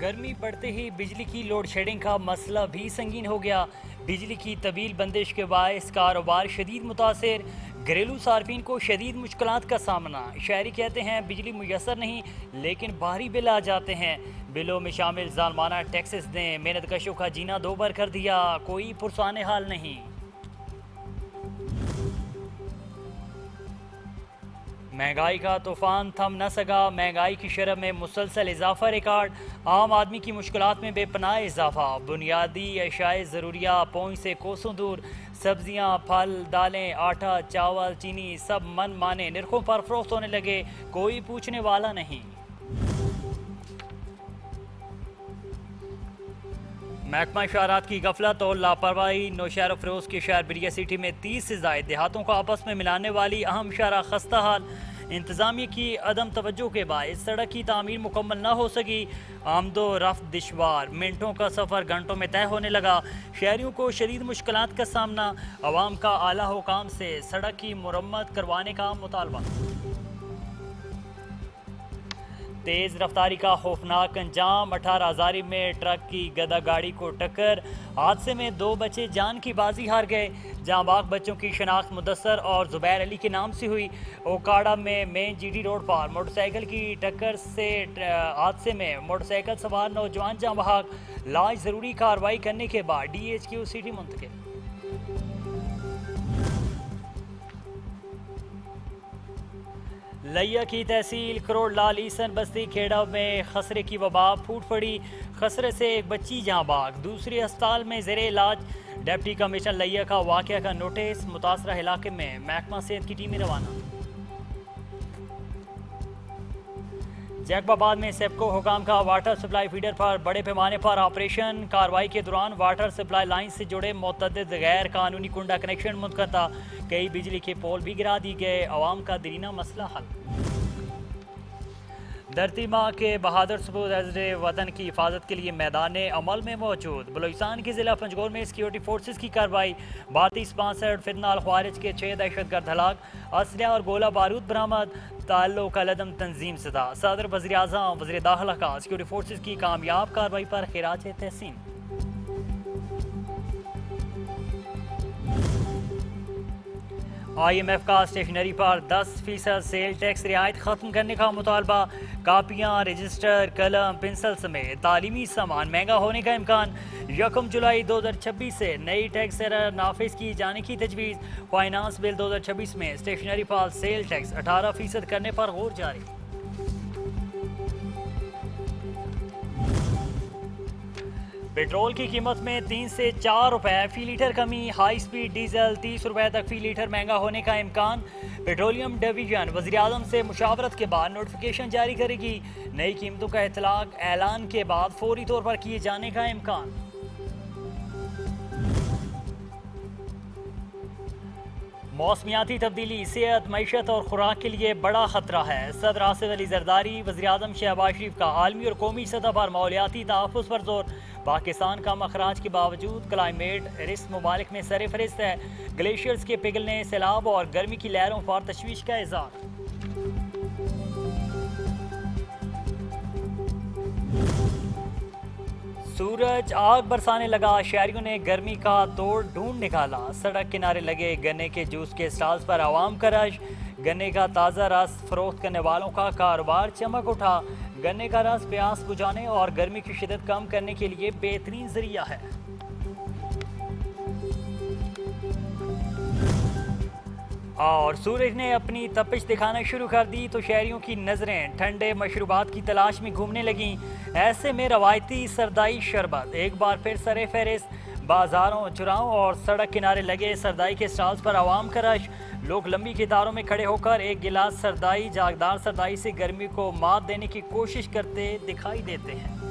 गर्मी बढ़ते ही बिजली की लोड शेडिंग का मसला भी संगीन हो गया। बिजली की तवील बंदिश के बायस कारोबार शदीद मुतासर, घरेलू सार्फिन को शदीद मुश्किलात का सामना। शहरी कहते हैं बिजली मुयसर नहीं लेकिन भारी बिल आ जाते हैं। बिलों में शामिल जालमाना टैक्सेस ने मेहनत कशों का जीना दोबर कर दिया, कोई पुरसाने हाल नहीं। महंगाई का तूफान थम न सका, महंगाई की शरह में मुसलसल इजाफा रिकॉर्ड। आम आदमी की मुश्किलात में बेपनाह इजाफा, बुनियादी अशाए ज़रूरिया पहुँच से कोसों दूर। सब्जियाँ, फल, दालें, आटा, चावल, चीनी सब मन माने निरखों पर फरोख्त होने लगे, कोई पूछने वाला नहीं। महकमा शहरात की गफलत और लापरवाही। नौशहर फरोज के शहर बिरिया सिटी में 30 से ज़ायद देहातों को आपस में मिलाने वाली अहम शहरा खस्ता हाल। इंतज़ामिया की अदम तवज्जो के बायस सड़क की तामीर मुकम्मल न हो सकी, आमदो रफ्त दुश्वार, मिनटों का सफ़र घंटों में तय होने लगा। शहरियों को शदीद मुश्किलात का सामना, अवाम का आला हुकाम से सड़क की मुरम्मत करवाने का मुतालबा। तेज़ रफ्तारी का खौफनाक अंजाम, 18 हज़ारी में ट्रक की गदा गाड़ी को टक्कर। हादसे में 2 बच्चे जान की बाजी हार गए। जहां बाग बच्चों की शनाख्त मुदस्सर और जुबैर अली के नाम से हुई। ओकाड़ा में मेन जीडी रोड पर मोटरसाइकिल की टक्कर से हादसे में मोटरसाइकिल सवार नौजवान जाँ बहक, लाज ज़रूरी कार्रवाई करने के बाद DHQ सिटी मुंतकिल। लिया की तहसील करोड़ लाल ईसन बस्ती खेड़ा में खसरे की वबा फूट पड़ी। खसरे से एक बच्ची जहां बाग, दूसरी अस्पताल में ज़ेरे इलाज। डिप्टी कमिश्नर लिया का वाक़या का नोटिस, मुतासरा इलाके में महकमा सेहत की टीमें रवाना। जैकबाबाद में सेप्को हुकाम का वाटर सप्लाई फीडर पर बड़े पैमाने पर ऑपरेशन। कार्रवाई के दौरान वाटर सप्लाई लाइन से जुड़े मुतअद्दिद गैर कानूनी कुंडा कनेक्शन मुनक़ता, कई बिजली के पोल भी गिरा दिए गए। अवाम का दरीना मसला हल। धरती माँ के बहादुर सपूत अज़्र वतन की हिफाजत के लिए मैदान अमल में मौजूद। बलूचिस्तान के ज़िला पंजगोर में सिक्योरिटी फोर्सेस की कार्रवाई, भारतीय स्पॉन्सर्ड फितना ख्वारिज के 6 दहशतगर्द हलाक, असलहा और गोला बारूद बरामद। ताल्लुक अलदम तंजीम सदा, सदर वज़ीर आज़म वज़ीर दाखिला का सिक्योरिटी फोर्सेस की कामयाब कार्रवाई पर खिराज तहसीन। IMF का स्टेशनरी पर 10% सेल टैक्स रियायत ख़त्म करने का मुतालबा। कापियाँ, रजिस्टर, कलम, पेंसिल समेत तालीमी सामान महंगा होने का इम्कान। 1 जुलाई 2026 से नई टैक्स दर नाफिज की जाने की तजवीज़। फाइनेंस बिल 2026 में स्टेशनरी पर सेल टैक्स 18% करने पर गौर जारी। पेट्रोल की कीमत में 3 से 4 रुपए फी लीटर कमी। हाई स्पीड डीजल 30 रुपए तक फी लीटर महंगा होने का इम्कान। पेट्रोलियम डिवीजन वज़ीर आज़म से मुशावरत के बाद नोटिफिकेशन जारी करेगी। नई कीमतों का इतलाक ऐलान के बाद फौरी तौर पर किए जाने का इम्कान। मौसमियाती तब्दीली सेहत, मईशत और खुराक के लिए बड़ा खतरा है। सदर आसिफ अली जरदारी वज़ीर आज़म शहबाज शरीफ का आलमी और कौमी सतह पर माहौलियाती तहफ़्फ़ुज़ पर जोर। पाकिस्तान का अखराज के बावजूद क्लाइमेट रिस्क ममालिक में सर फहरिस्त है। ग्लेशियर्स के पिघलने, सैलाब और गर्मी की लहरों पर तशवीश का इज़हार। सूरज आग बरसाने लगा, शहरियों ने गर्मी का तोड़ ढूंढ निकाला। सड़क किनारे लगे गन्ने के जूस के स्टॉल्स पर आवाम का रश। गन्ने का ताज़ा रस फरोख्त करने वालों का कारोबार चमक उठा। गन्ने का रस प्यास बुझाने और गर्मी की शिद्दत कम करने के लिए बेहतरीन जरिया है। और सूरज ने अपनी तपिश दिखाना शुरू कर दी तो शहरियों की नज़रें ठंडे मशरूबात की तलाश में घूमने लगीं। ऐसे में रवायती सरदाई शरबत एक बार फिर सरे फहरिस्त। बाजारों, चौराहों और सड़क किनारे लगे सरदाई के स्टॉल्स पर आवाम का रश। लोग लंबी कतारों में खड़े होकर एक गिलास सरदाई, जागदार सरदाई से गर्मी को मात देने की कोशिश करते दिखाई देते हैं।